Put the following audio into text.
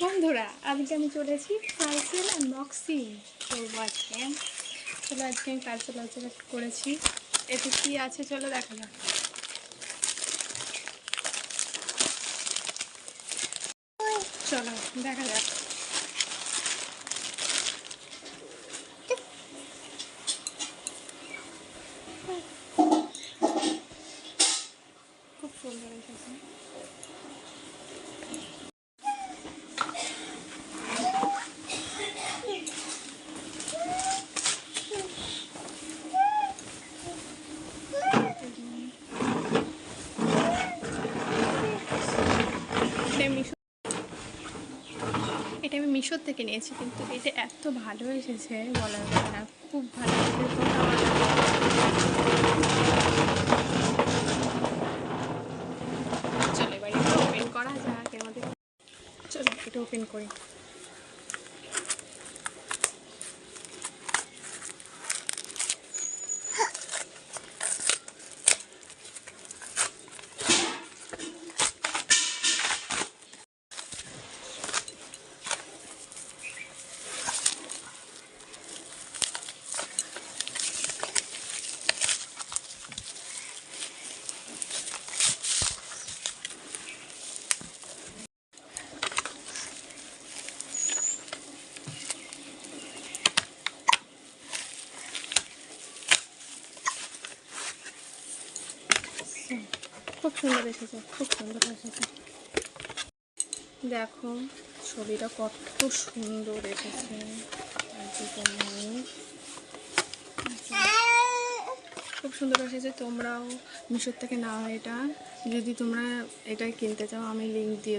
বন্ধুরা, আজকে আমি চলেছি পার্সেল আনবক্সিং করবো। আজকে আমি পার্সেল করেছি। এতে কি আছে চলো দেখা যাক। চলো দেখা যাক। খুব সুন্দর এসেছে। এটা আমি মিশোর থেকে নিয়েছি, কিন্তু এটা এত ভালো এসেছে বলার কথা না। খুব ভালো এসেছে। চলো এবার এটা ওপেন করা যাক। আমাদের চলো এটা ওপেন করি। খুব সুন্দর এসেছে, খুব সুন্দর এসেছে। দেখো ছবিটা কত সুন্দর এসেছে। খুব সুন্দর এসেছে। তোমরাও মিশোর থেকে নাও এটা। যদি তোমরা এটাই কিনতে চাও আমি লিঙ্ক দিয়ে